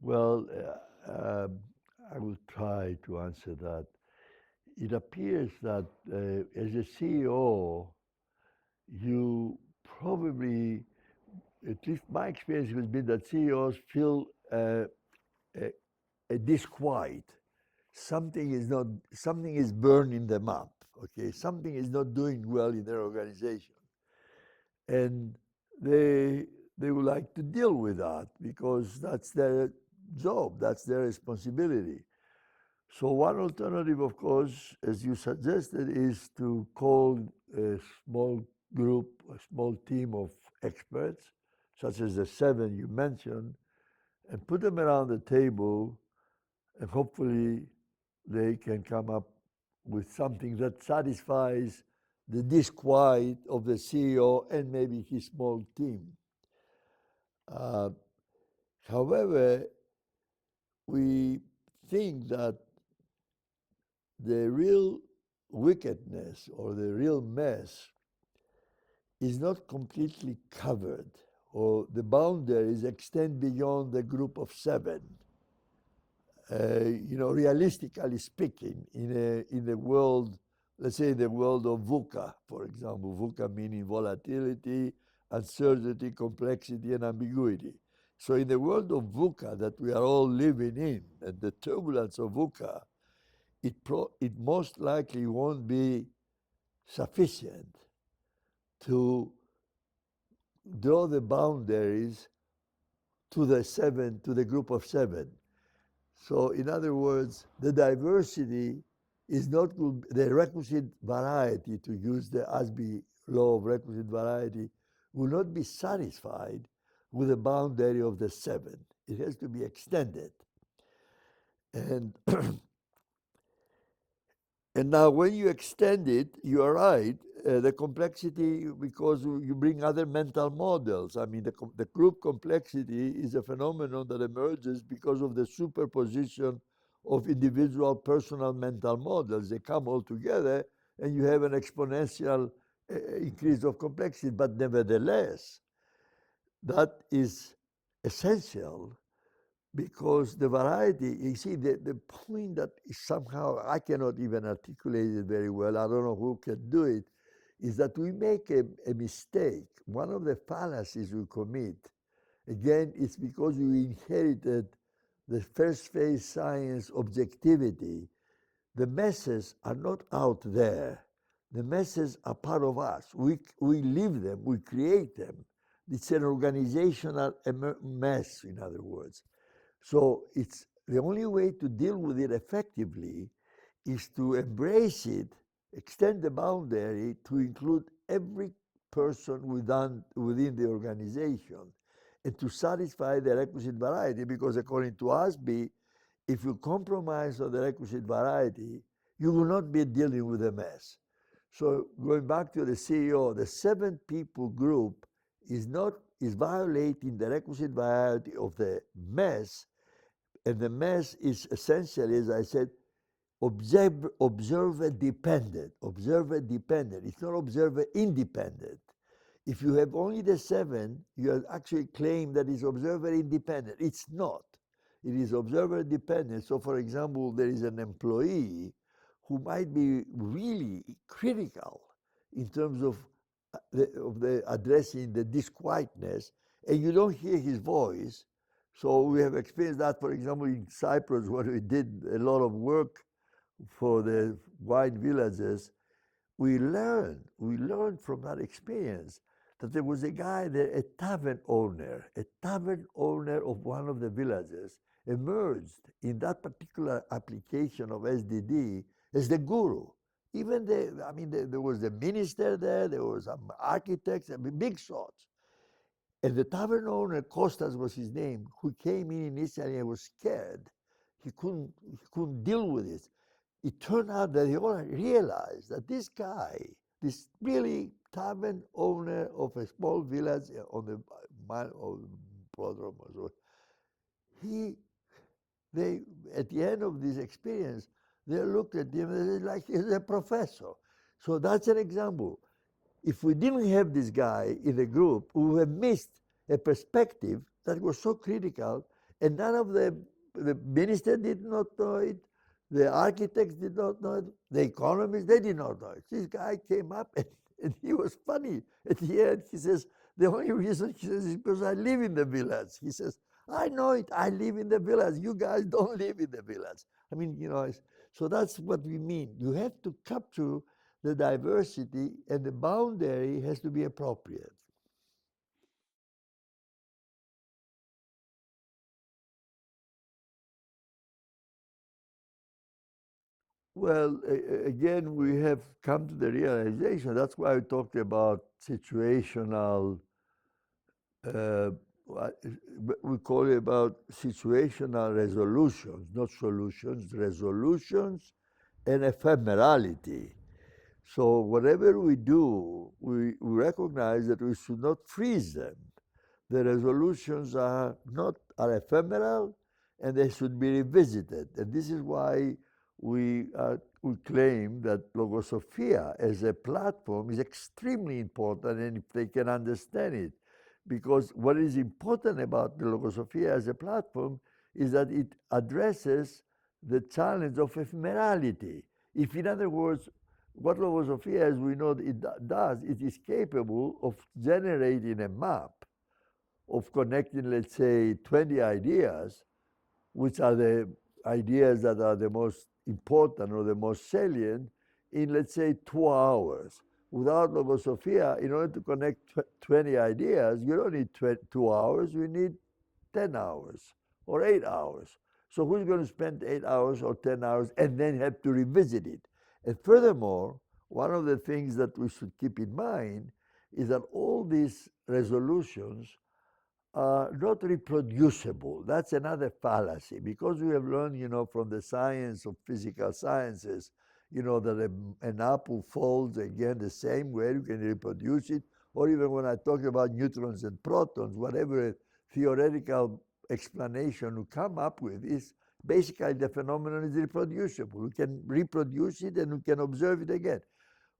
Well, I will try to answer that. It appears that as a CEO, you probably, at least my experience has been that CEOs feel a, a disquiet. Something is burning them up. Okay, something is not doing well in their organization, and they they would like to deal with that because that's their job, that's their responsibility. So one alternative, of course, as you suggested, is to call a small group, a small team of experts, such as the seven you mentioned, and put them around the table, and hopefully they can come up with something that satisfies the disquiet of the CEO and maybe his small team. Uh, However, we think that the real wickedness or the real mess is not completely covered, or the boundaries extend beyond the group of seven. Realistically speaking, in the world, let's say the world of VUCA, for example, VUCA meaning volatility, uncertainty, complexity, and ambiguity. So in the world of VUCA that we are all living in, and the turbulence of VUCA, it most likely won't be sufficient to draw the boundaries to the group of seven. So, in other words, the diversity is not good, the requisite variety, to use the Asby law of requisite variety, will not be satisfied with the boundary of the seven. It has to be extended. And And now, when you extend it, you are right. The complexity, because you bring other mental models. I mean, the group complexity is a phenomenon that emerges because of the superposition of individual personal mental models. They come all together, and you have an exponential increase of complexity. But nevertheless, that is essential because the variety, you see, the point that is somehow I cannot even articulate it very well, I don't know who can do it, is that we make a mistake. One of the fallacies we commit, again, it's because we inherited the first phase science objectivity. The messes are not out there. The messes are part of us. We live them, we create them. It's an organizational mess, in other words. So it's the only way to deal with it effectively is to embrace it, extend the boundary to include every person within the organization and to satisfy the requisite variety, because according to Asby, if you compromise on the requisite variety, you will not be dealing with a mess. So going back to the CEO, the seven people group is violating the requisite variety of the mess, and the mess is essentially, as I said, observer dependent. Observer dependent. It's not observer independent. If you have only the seven, you actually claim that it's observer independent. It's not. It is observer dependent. So, for example, there is an employee who might be really critical in terms of the addressing the disquietness, and you don't hear his voice. So we have experienced that, for example, in Cyprus, where we did a lot of work for the white villages. We learned from that experience that there was a guy there, a tavern owner of one of the villages, emerged in that particular application of SDD as the guru. Even there was the minister there was some architects, big shots. And the tavern owner, Costas was his name, who came in initially and was scared. He couldn't deal with it. It turned out that he all realized that this guy, this really tavern owner of a small village on the mile of Prodromos, he, they, at the end of this experience, they looked at him and they like he's a professor. So that's an example. If we didn't have this guy in the group, we would have missed a perspective that was so critical And none of the minister did not know it, the architects did not know it, the economists, they did not know it. This guy came up and he was funny. At the end, he says, the only reason, he says, is because I live in the village. He says, I know it, I live in the village. You guys don't live in the village. I mean, so that's what we mean. You have to capture the diversity, and the boundary has to be appropriate. Well, again, we have come to the realization. That's why I talked about situational. Uh, we call it about situational resolutions, not solutions, resolutions and ephemerality. So whatever we do, we recognize that we should not freeze them. The resolutions are ephemeral, and they should be revisited. And this is why we claim that Logosophia as a platform is extremely important, and if they can understand it, because what is important about the Logosophia as a platform is that it addresses the challenge of ephemerality. If, in other words, what Logosophia, as we know, does, it is capable of generating a map of connecting, let's say, 20 ideas, which are the ideas that are the most important or the most salient, in, let's say, 2 hours. Without Logosophia, in order to connect 20 ideas, you don't need 2 hours, you need 10 hours or 8 hours. So who's going to spend 8 hours or 10 hours and then have to revisit it? And furthermore, one of the things that we should keep in mind is that all these resolutions not reproducible. That's another fallacy because we have learned, from the science of physical sciences, that an apple folds again the same way, you can reproduce it. Or even when I talk about neutrons and protons, whatever theoretical explanation we come up with is basically the phenomenon is reproducible. We can reproduce it and we can observe it again.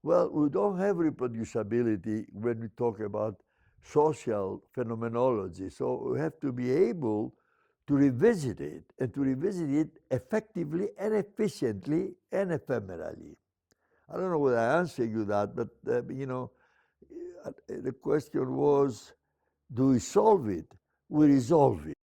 Well, we don't have reproducibility when we talk about social phenomenology. So we have to be able to revisit it and to revisit it effectively and efficiently and ephemerally. I don't know whether I answered you that, but the question was, do we solve it? We resolve it.